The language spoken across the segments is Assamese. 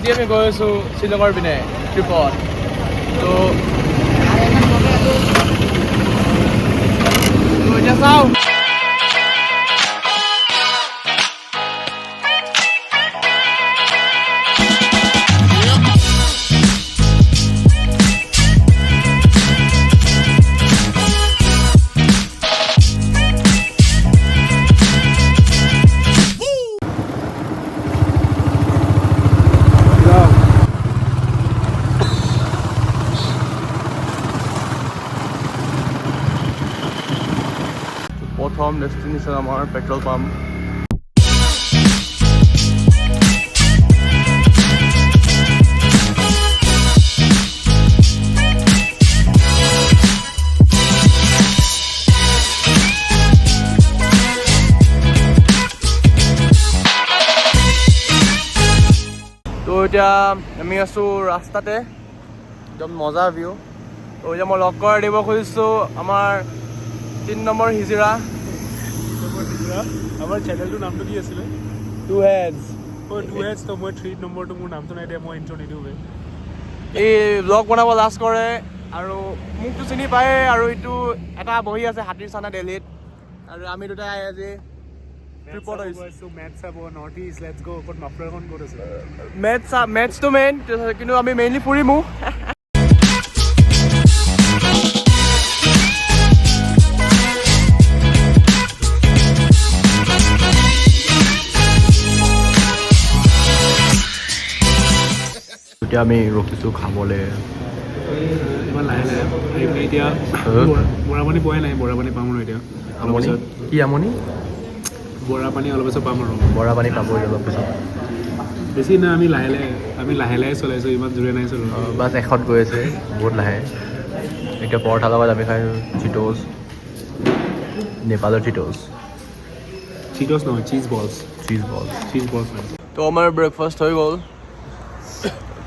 আজি আমি গৈ আছোঁ শ্বিলঙৰ পিনে ট্ৰিপত তো এতিয়া চাওঁ প্ৰথম ডেষ্টিনেশ্যন আমাৰ পেট্ৰল পাম্প তো এতিয়া আমি আছোঁ ৰাস্তাতে একদম মজা ভিউ তো এতিয়া মই লগ কৰাই দিব খুজিছোঁ আমাৰ 3 নম্বৰ হিজিৰা আমাৰ চেনেলটোৰ নামটো কি আছিলে? টু হেডছ তো মই 3 নম্বৰটো মোৰ নামটো নাই দিয়া মই ইন্ট্ৰ নিদিওঁ বে এই ব্লগ বনাব লাজ কৰে আৰু মোকতো চিনি পায়ে আৰু এইটো এটা বহি আছে হাতীৰ চানা দিল্লীত আৰু আমি দুটাই আজি ট্ৰিপত আহিছোঁ মেথছ চাব নৰ্থ ইষ্ট লেটছ গো ক'ত মাফলাৰখন ক'ত আছে মেথছটো মেইন কিন্তু আমি মেইনলি ফুৰিমো এতিয়া আমি ৰখিছোঁ খাবলৈ ইমান লাহে লাহে এতিয়া বৰাপানী পোৱাই নাই বৰাপানী পাম আৰু এতিয়া আমনি কি আমনি বৰাপানী অলপ পিছত পাম আৰু বৰাপানী পাবহি অলপ পিছত বেছি নাই আমি লাহে লাহে চলাইছোঁ ইমান জোৰে নাই চলোৱা বাছ এশত গৈ আছে বহুত লাহে এতিয়া পৰঠাৰ লগত আমি খাই চিট'ছ নেপালৰ চিট'ছ নহয় চিজ বলছ তো আমাৰ ব্ৰেকফাষ্ট হৈ গ'ল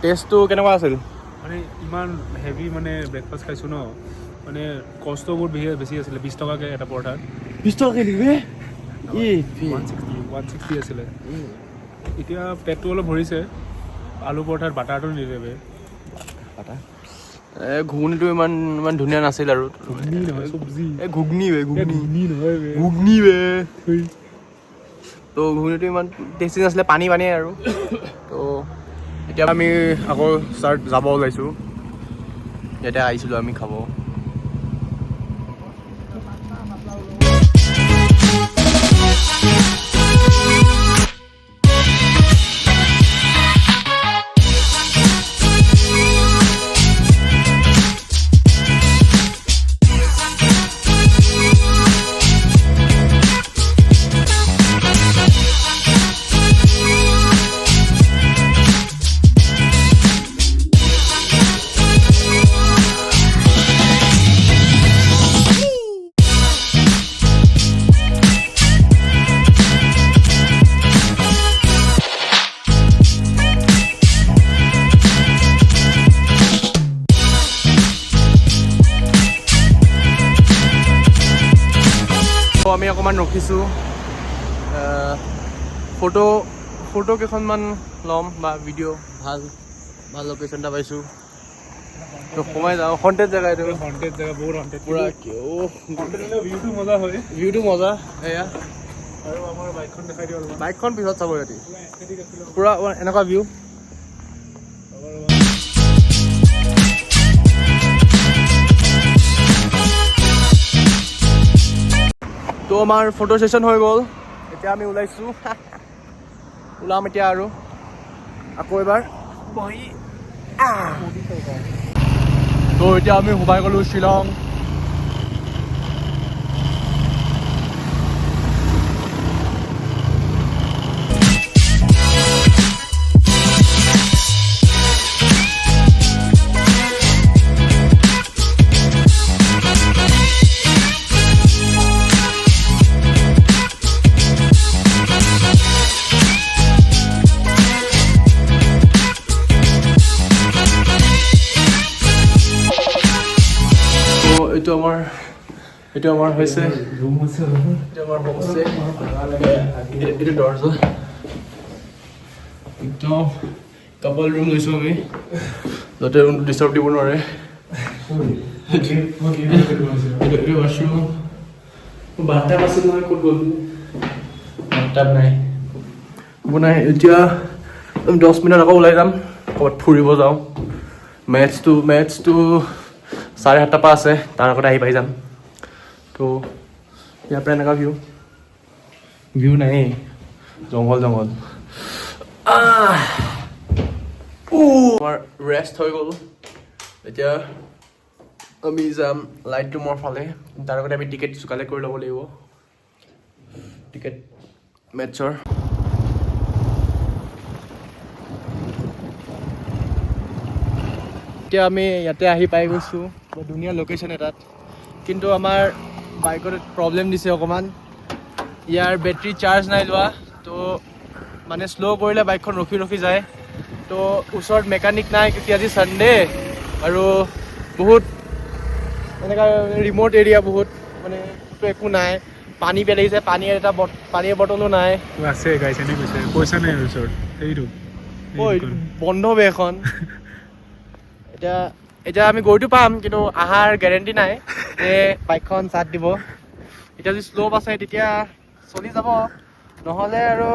টেষ্টটো কেনেকুৱা আছিল মানে ইমান হেভি মানে ব্ৰেকফাষ্ট খাইছোঁ ন মানে কষ্ট বহুত বেছি আছিলে 20 টকাকৈ এটা পৰঠাত 20 টকাকৈ দিবি 160 আছিলে এতিয়া পেটটো অলপ ভৰিছে আলু পৰঠাত বাটাৰটো নিদিলে ঘুগুনিটো ইমান ধুনীয়া নাছিল আৰু ঘুগনি তো ঘুগুনিটো ইমান টেষ্টি নাছিলে পানী আৰু তো এতিয়া আমি আকৌ যাব ওলাইছোঁ এতিয়া আহিছিলোঁ আমি খাব আমি অকণমান ৰখিছোঁ ফটো কেইখনমান ল'ম বা ভিডিঅ' ভাল লোকেশ্যন এটা পাইছোঁ তো সোমাই যাওঁ হণ্টেড জেগা এইটো বহুত হণ্টেড পূৰা ভিউটো মজা এয়া আৰু আমাৰ বাইকখন দেখাই দিওঁ বাইকখন পিছত চাব সিহঁতি পূৰা এনেকুৱা ভিউ তো আমাৰ ফটো ছেশ্যন হৈ গ'ল এতিয়া আমি ওলাইছোঁ ওলাম এতিয়া আৰু আকৌ এবাৰ বহি তো এতিয়া আমি সোমাই গ'লোঁ শ্বিলং এইটো আমাৰ হৈছে ৰুম আছে এইটো আমাৰ হোম ষ্টে এইটো দৰ্জা একদম কাপল ৰুম লৈছোঁ আমি যাতে ৰুমটো ডিষ্টাৰ্ব দিব নোৱাৰে এইটো ৱাছৰুম বাথটাব আছিল নহয় ক'ত গ'ল বাথটাব নাই একো নাই এতিয়া 10 মিনিট আকৌ ওলাই যাম ক'ৰবাত ফুৰিব যাওঁ মেটচটো 7:30 পৰা আছে তাৰ আগতে আহি পাই যাম তো ইয়াৰ পৰা এনেকুৱা ভিউ নাই জংঘল আমাৰ ৰেষ্ট হৈ গ'ল এতিয়া আমি যাম লাইট ৰুমৰ ফালে তাৰ আগতে আমি টিকেট কালেক্ট কৰি ল'ব লাগিব টিকেট মেটছৰ এতিয়া আমি ইয়াতে আহি পাই গৈছোঁ বৰ ধুনীয়া লোকেশ্যন এটাত কিন্তু আমাৰ বাইকত প্ৰব্লেম দিছে অকণমান ইয়াৰ বেটাৰী চাৰ্জ নাই লোৱা তো মানে শ্ল' কৰিলে বাইকখন ৰখি যায় তো ওচৰত মেকানিক নাই কিয় আজি ছানডে আৰু বহুত এনেকুৱা ৰিম'ট এৰিয়া বহুত মানে একো নাই পানী পেলাইছে পানীৰ বটলো নাই আছে গাইছে নে কৈছে পইচা নাই ওচৰত এইটো বন্ধ বে এখন এতিয়া আমি গৈতো পাম কিন্তু আহাৰ গেৰেণ্টি নাই যে বাইকখন চাট দিব এতিয়া যদি শ্ল'প আছে তেতিয়া চলি যাব নহ'লে আৰু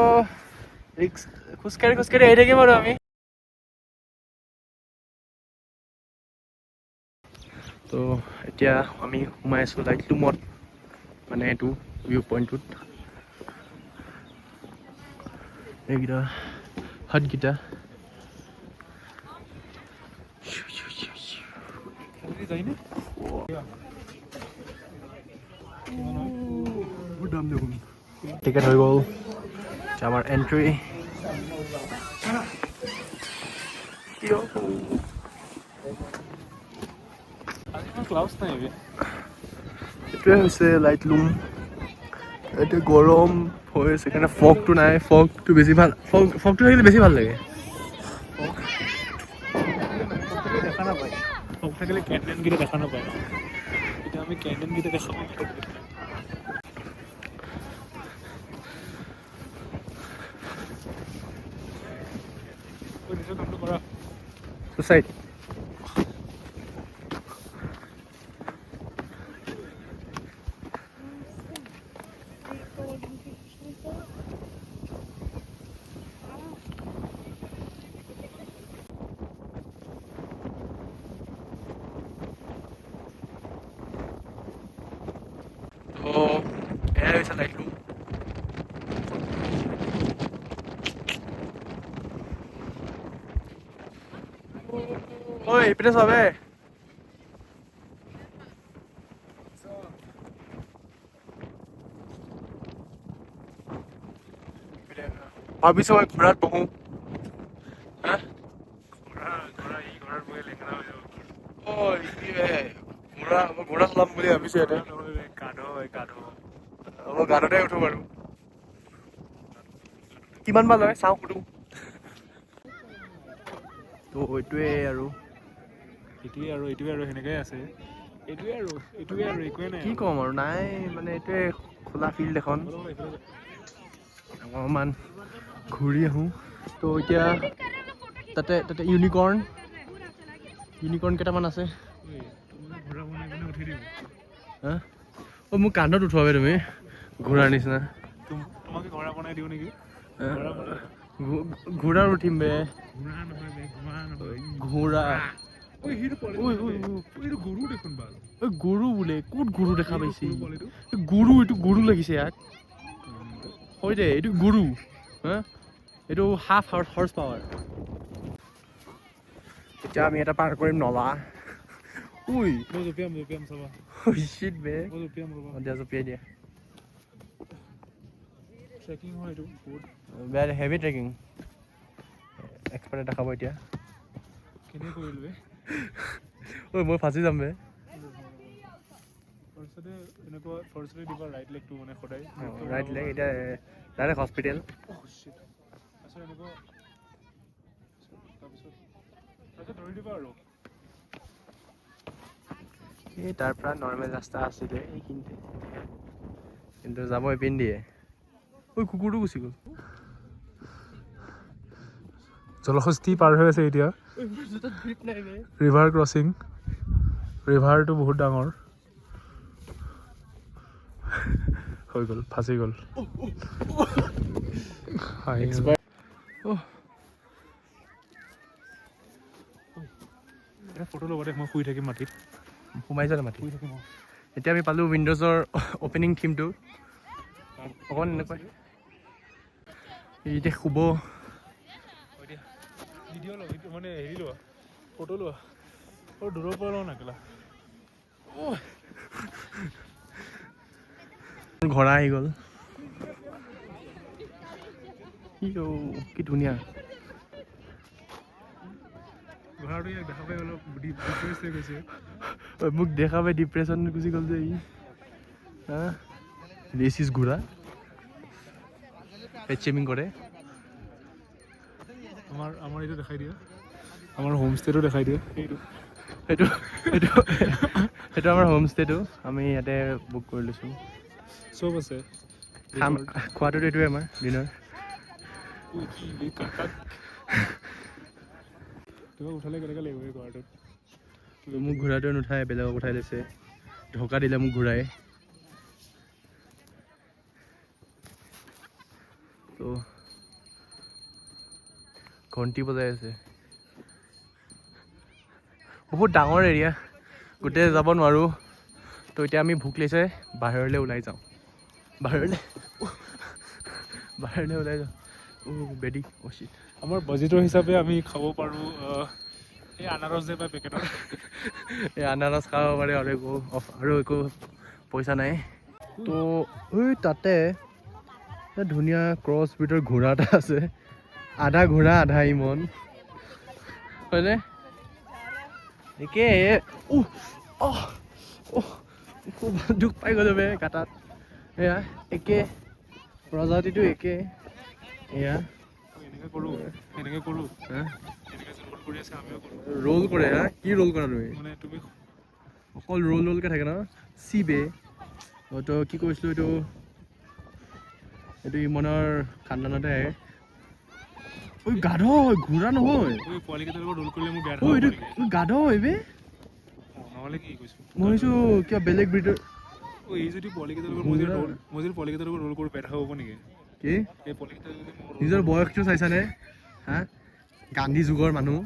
ৰিক্স খোজকাঢ়ি আহি থাকিম আৰু আমি তো এতিয়া আমি সোমাই আছোঁ লাইট ৰুমত মানে এইটো ভিউ পইণ্টটোত এইকেইটা হাতকেইটা টিকেট হৈ গ'ল আমাৰ এণ্ট্ৰি ক্লাউছ নাই এইটোৱে হৈছে লাইট ৰুম এতিয়া গৰম হৈ আছে কাৰণে ফগটো নাই ফগটো বেছি ভাল ফগটো থাকিলে বেছি ভাল লাগে দেখা নাপায় ফগ থাকিলে কেণ্ডেলকেইটা দেখা নাপায় এতিয়া আমি কেণ্ডেলকেইটা দেখা পাওঁ কামটো কৰা চুচাইড এয়া হৈছে লাইট ৰুম ঐ এইপিনে চাবে ভাবিছোঁ মই ঘোঁৰাত বহোঁ ঘোঁৰা চলাম বুলি ভাবিছোঁ ইয়াতে মই গানতে উঠো বাৰু কিমান বা লয় চাওঁ সুধো তো এইটোৱে আৰু সেনেকাই আছে এইটোৱে আৰু একোৱে নাই কি ক'ম আৰু নাই মানে এইটোৱে খোলা ফিল্ড এখন অকণমান ঘূৰি আহোঁ তো এতিয়া তাতে ইউনিকৰ্ণ কেইটামান আছে হা অ' মোক কান্ধত উঠোৱাবে তুমি ঘোঁৰাৰ নিচিনা তোমাকে ঘোঁৰা বনাই দিওঁ নেকি ঘোঁৰাত উঠিম বে ঘোঁৰা গৰু দেখোন ভাল গৰু বোলে ক'ত গৰু দেখা পাইছে গৰু লাগিছে ইয়াক হয় দে এইটো গৰু হা এইটো হাফ হৰ্চ পাৱাৰ এতিয়া আমি এটা পাৰ কৰিম নলা উই মই জঁপিয়াম চাবা চিট বে মই জঁপিয়াম ৰ'বা দিয়া জঁপিয়াই দিয়া ট্ৰেকিং হয় এইটো বহুত বেয়া হেভি ট্ৰেকিং এক্সপাৰ্টে দেখাব এতিয়া কেনেকৈ কৰিলোঁ ঐ মই ফাঁচি যাম বে ফাৰ্ষ্টতে দিবা ৰাইট লেগটো মানে সদায় ৰাইট লেগ এতিয়া ডাইৰেক্ট হস্পিটেল তাৰপিছত ধৰি দিবা আৰু এই তাৰ পৰা নৰ্মেল ৰাস্তা আছিলে এইখিনিতে কিন্তু যাব এইপিন দিয়ে ঐ কুকুৰটো গুচি গ'ল জলহস্তী পাৰ হৈ আছে এতিয়া ৰিভাৰ ক্ৰচিং ৰিভাৰটো বহুত ডাঙৰ হৈ গ'ল ফাঁচি গ'ল ফটো লগতে মই শুই থাকিম মাটিত সোমাইছে মাটি শুই থাকিম এতিয়া আমি পালোঁ উইণ্ড'জৰ অ'পেনিং থিমটো অকণ এনেকুৱা এতিয়া শুব ভিডিঅ' ল মানে হেৰি লোৱা ফটো লোৱা দূৰৰ পৰা লওঁ নাকেলা ঘোঁৰা আহি গ'ল কি ধুনীয়া ঘোঁৰাটো ইয়াক দেখা পাই অলপ ডিপ্ৰেছ হৈ গৈছে মোক দেখা পাই ডিপ্ৰেশ্যন গুচি গ'ল যে ই ৰেচিছ ঘোঁৰা পেটচেমিং কৰে আমাৰ এইটো দেখাই দিয়া আমাৰ হোমষ্টেটো দেখাই দিয়া সেইটো আমাৰ হোমষ্টেটো আমি ইয়াতে বুক কৰি লৈছোঁ চব আছে খাম খোৱাটোতো এইটোৱে আমাৰ ডিনাৰ তোমাক উঠালে কেনেকৈ লাগিব এই ঘৰটোত মোক ঘোঁৰাটোৱে নুঠাই বেলেগক উঠাই লৈছে ঢকা দিলে মোক ঘূৰাই তো ঘণ্টি বজাই আছে বহুত ডাঙৰ এৰিয়া গোটেই যাব নোৱাৰোঁ তো এতিয়া আমি ভোক লাগিছে বাহিৰলৈ ওলাই যাওঁ বাহিৰলৈ ওলাই যাওঁ বেডি অচিত আমাৰ বাজেটৰ হিচাপে আমি খাব পাৰোঁ এই আনাৰস যে পায় পেকেটত এই আনাৰস খাব পাৰে আৰু একো পইচা নাই তো তাতে ধুনীয়া ক্ৰছ ব্ৰিডৰ ঘোঁৰা এটা আছে আধা ঘোঁৰা আধা ইমন হয়নে একে খুব দুখ পাই গ'লো বে কাটাত এয়া একে প্ৰজাতিটো একে এয়া এনেকৈ কৰোঁ হা ৰোল কৰি আছে আমিও কৰোঁ ৰোল কৰে হা কি ৰোল কৰা তুমি মানে তুমি অকল ৰোলকৈ থাকে ন চি বে তো কি কৈছিলোঁ এইটো ইমনৰ খানদানতে আহে গাধ ঘোঁৰা নহয় পোৱালিকেইটাৰ লগত ৰোল কৰিলে মোৰ বেয়া এইটো গাধ হয় বে নহ'লে কি কৈছোঁ মই ভাবিছোঁ কিবা বেলেগ ব্ৰিডৰ এই যদি পোৱালিকেইটাৰ লগত মই যদি পোৱালিকেইটাৰ লগত ৰোল কৰোঁ বেয়া হ'ব নেকি কি এই পোৱালিকেইটা যদি নিজৰ বয়সটো চাইছানে হা গান্ধী যুগৰ মানুহ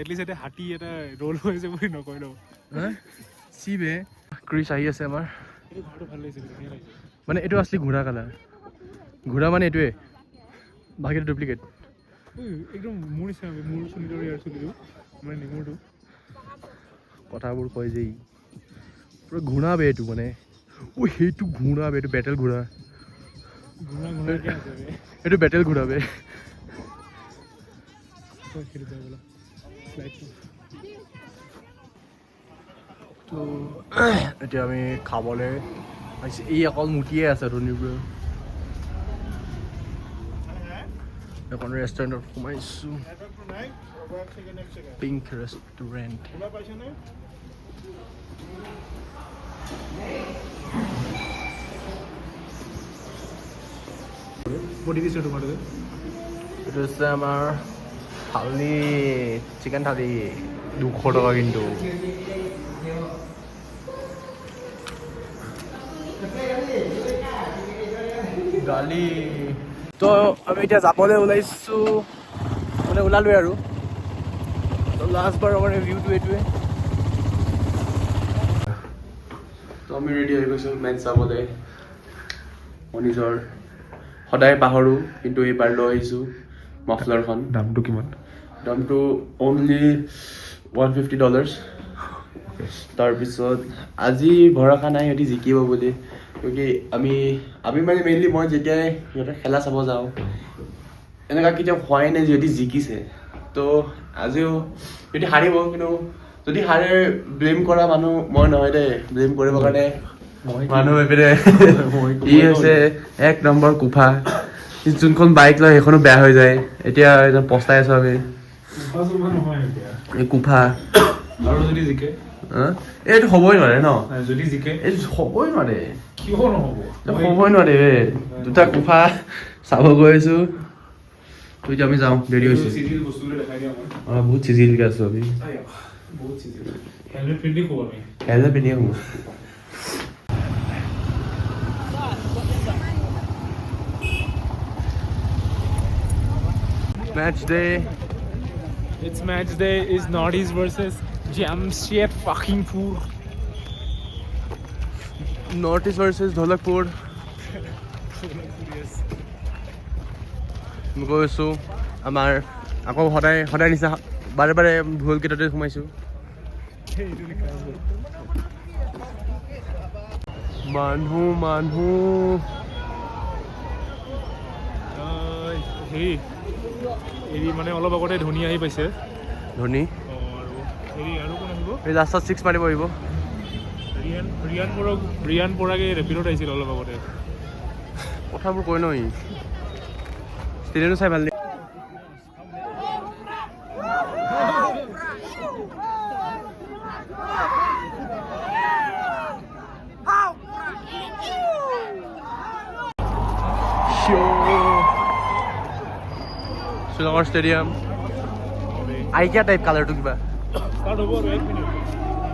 এটলিষ্ট এটা হাতী এটা ৰোল হৈছে বুলি নকয় ন হা চি বে ক্ৰিছ আহি আছে আমাৰ এইটো ঘৰটো ভাল লাগিছে ধুনীয়া লাগিছে মানে এইটো আছলি ঘোঁৰা কালাৰ ঘোঁৰা মানে এইটোৱে বাকীটো ডুপ্লিকেট একদম মোৰ নিচিনা মোৰ চুলিটোৰ ইয়াৰ চুলিটো মানে নেমুৰটো কথাবোৰ কয় যে পুৰা ঘোঁৰা বে এইটো মানে সেইটো ঘোঁৰা বে এইটো বেটেল ঘোঁৰা ঘোঁৰাকৈ আছে এইটো বেটেল ঘোঁৰা বে তো এতিয়া আমি খাবলৈ আহিছোঁ এই অকল মুঠিয়ে আছে ধনীবোৰ এখন ৰেষ্টুৰেণ্টত সোমাইছোঁ পিংক ৰেষ্টুৰেণ্ট বডি দিছোঁ তোমাৰ এইটো হৈছে আমাৰ থালি চিকেন থালি 200 টকা কিন্তু গালি তো আমি এতিয়া যাবলৈ ওলাইছোঁ মানে ওলালোৱে আৰু লাষ্টবাৰ আমাৰ ভিউটো এইটোৱে তো আমি ৰেডি হৈ গৈছোঁ মেচ চাবলৈ মই নিজৰ সদায় পাহৰোঁ কিন্তু এইবাৰ লৈ আহিছোঁ মাফলাৰখন দামটো কিমান দামটো অনলি $150 তাৰপিছত আজি ভৰসা নাই সিহঁতি জিকিব বুলি কিয়কি আমি মানে মেইনলি মই যেতিয়াই সিহঁতে খেলা চাব যাওঁ এনেকুৱা কেতিয়াও হোৱাই নাই যিহেতু জিকিছে তো আজিও সিহঁতি হাৰিব কিন্তু যদি হাৰে ব্লেম কৰা মানুহ মই নহয় দেই ব্লেম কৰিবৰ কাৰণে মানুহ এইপিনে ই হৈছে 1 নম্বৰ কোফা যোনখন বাইক লয় সেইখনো বেয়া হৈ যায় এতিয়া একদম পস্তাই আছোঁ আমি এই কোফা আৰু যদি জিকে এইটো হ'বই নোৱাৰে ন যদি জিকে এইটো হ'বই নোৱাৰে কিয় নহ'ব হ'বই নোৱাৰে দুটা কোফা চাব গৈ আছোঁ তো এতিয়া আমি যাওঁ, দেৰি হৈছে। চিজিল বস্তুটো দেখাই দিয়া মই। বহুত চিজিলকৈ আছোঁ আমি। বহুত চিজিল। হেলমেট পিন্ধি শুব আমি। হেলমেট পিন্ধি শুব। Match day. It's match day. Is Northeast versus Jamshedpur. Northeast versus Dholakpur. মই গৈছোঁ আমাৰ আকৌ সদায় নিচিনা বাৰে ভুল কেইটাতে সোমাইছোঁ। মানুহ হেৰি মানে অলপ আগতে ধোনী আহি পাইছে। ধোনী আৰু কোন আহিব? এই লাষ্টত 6 মাৰিব আহিব। ৰিয়ান পৰাগে ৰেপিডত আহিছিল অলপ আগতে। কথাবোৰ কৈ ন ই ষ্টেডিয়ামটো চাই ভাল লাগে। শ্ৰীলংকাৰ ষ্টেডিয়াম আইকিয়া টাইপ কালাৰটো কিবা। ষ্টাৰ্ট হ'ব আৰু 1 মিনিট।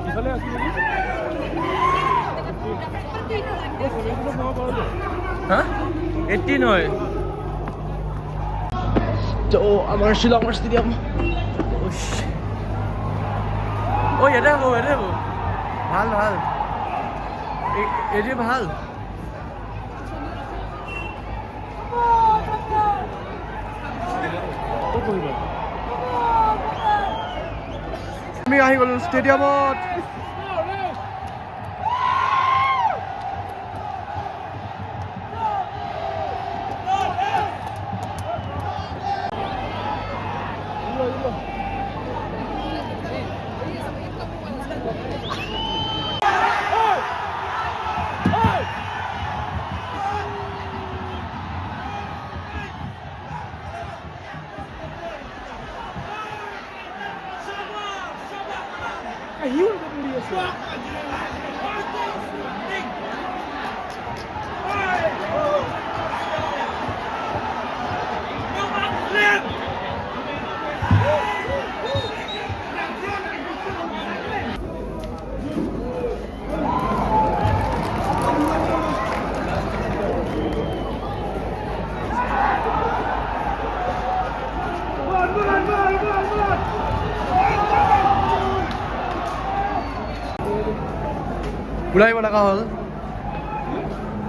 ইফালে আছে নেকি? হা 18 হয়। তো আমাৰ শ্ৰীলংকাৰ ষ্টেডিয়াম। ইয়াতে হ'ব ভাল এইটো ভাল। আমি আহি গ'লো ষ্টেডিয়ামত।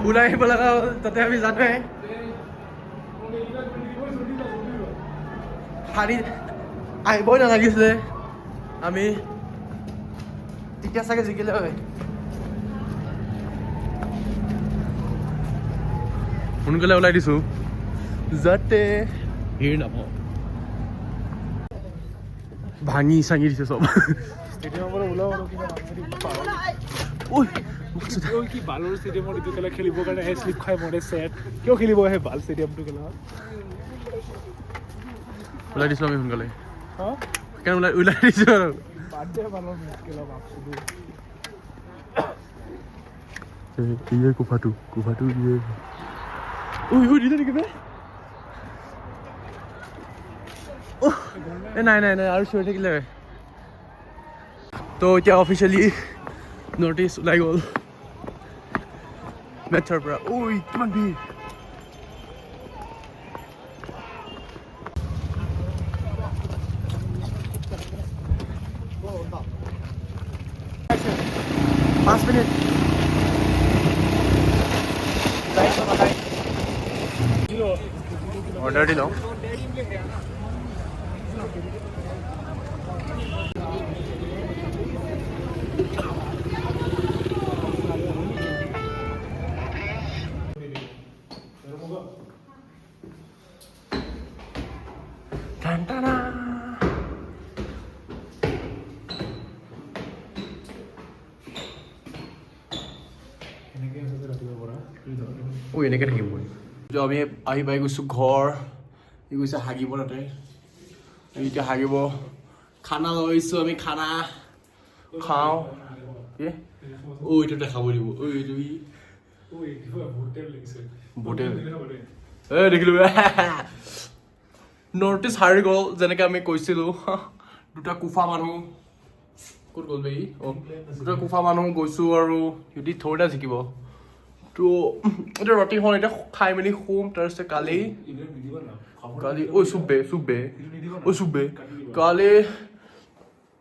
ওলাই আহিব লগা হ'ল তাতে আমি জানোৱে শাৰী আহিবই নালাগিছিলে। আমি তেতিয়া চাগে জিকিলে হয়। সোনকালে ওলাই দিছোঁ যাতে ভিৰ নাপাওঁ। ভাঙি চাঙি দিছে চব। ষ্টেডিয়ামৰ পৰা ওলাব আৰু কিবা কি বালৰ ষ্টেডিয়ামত এইটো খেলা খেলিবৰ কাৰণে আহে শ্লিপ খাই মৰে ছেট। কিয় খেলিব আহে ভাল ষ্টেডিয়ামটো খেলা? ওলাই দিছোঁ আমি সোনকালে। হা কেন ওলাই দিছোঁ আৰু বাৰ্থডে বালৰ মেচ খেলা ভাবছিলোঁ। ইয়ে কোফাটো ইয়ে দিলে নেকি বে? নাই আৰু চিঞৰি থাকিলে। তো এতিয়া অফিচিয়েলি নৰ্থ ইষ্ট ওলাই গ'ল মেটছৰ পৰা। কিমান ভিৰ। পাঁচ মিনিট অৰ্ডাৰ দি লওঁ। এনেকৈ থাকিব। আমি আহি পাই গৈছোঁ ঘৰ। ই গৈছে হাগিব তাতে। এতিয়া হাগিব। খানা লৈছোঁ আমি, খানা খাওঁ। এইটো দেখাব দিব। এইটো হোটেল দেখিলোঁ নৰ্থ ইষ্ট হাৰি গ'ল যেনেকৈ আমি কৈছিলোঁ দুটা কুফা মানুহ ক'ত গ'ল বেগি দুটা কুফা মানুহ গৈছোঁ আৰু সিহঁতি থ'ৰটা জিকিব তো এতিয়া ৰাতি হ'ল এতিয়া খাই মেলি শুম তাৰপিছত কালি ঐ চুবে কালি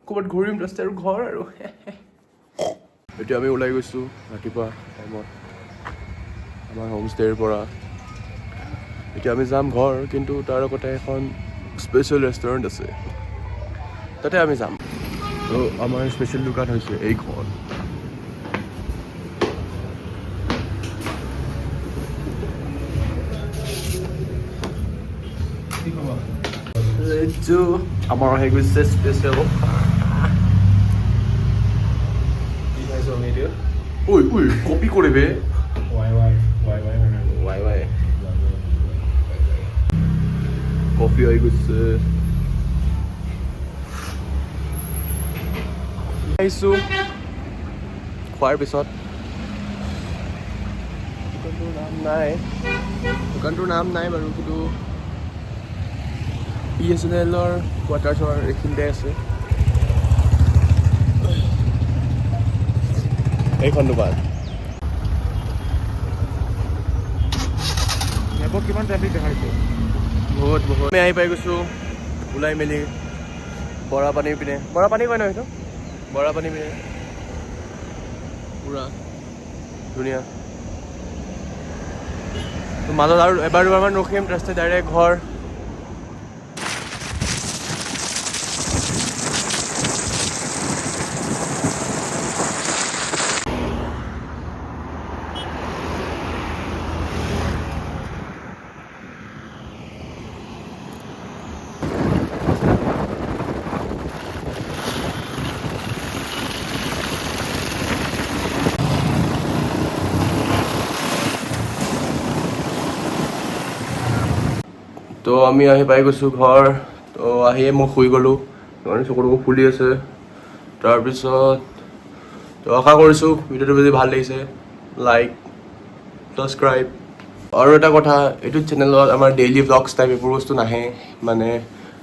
ক'ৰবাত ঘূৰিম তাৰপিছত আৰু ঘৰ আৰু এতিয়া আমি ওলাই গৈছোঁ ৰাতিপুৱা টাইমত আমাৰ হোমষ্টেৰ পৰা এতিয়া আমি যাম ঘৰ কিন্তু তাৰ আগতে এখন স্পেচিয়েল ৰেষ্টুৰেণ্ট আছে তাতে আমি যাম তো আমাৰ স্পেচিয়েল দোকান হৈছে এইখন এইটো আমাৰ হৈ গৈছে স্পেচিয়েল ঐ কপি কৰিবে ৱাই কফি হৈ গৈছে আহিছোঁ খোৱাৰ পিছত দোকানটোৰ নাম নাই বাৰু কিন্তু BSNL-ৰ কোৱাৰ্টাৰ্ছৰ এইখিনিতে আছে এইখন দোকান কিমান ট্ৰেফিক দেখাইছে বহুত আমি আহি পাই গৈছোঁ ওলাই মেলি বৰাপানী পিনে বৰাপানী কয় ন সেইটো বৰাপানী পিনে পূৰা ধুনীয়া মাজত আৰু এবাৰ দুবাৰমান ৰখিম তাৰপিছত ডাইৰেক্ট ঘৰ তো আমি আহি পাই গৈছোঁ ঘৰ তো আহিয়ে মই শুই গ'লোঁ চকুটো ফুলি আছে তাৰপিছত তো আশা কৰিছোঁ ভিডিঅ'টো যদি ভাল লাগিছে লাইক ছাবস্ক্ৰাইব আৰু এটা কথা এইটো চেনেলত আমাৰ ডেইলি ভ্লগছ টাইপ এইবোৰ বস্তু নাহে মানে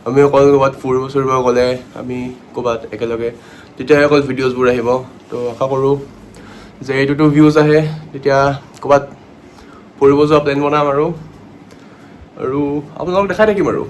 আমি অকল ক'ৰবাত ফুৰিব চুৰিব গ'লে আমি ক'ৰবাত একেলগে তেতিয়াহে অকল ভিডিঅ'ছবোৰ আহিব তো আশা কৰোঁ যে এইটোতো ভিউজ আহে তেতিয়া ক'ৰবাত ফুৰিব যোৱা প্লেন বনাম আৰু আপোনালোকক দেখাই থাকিম আৰু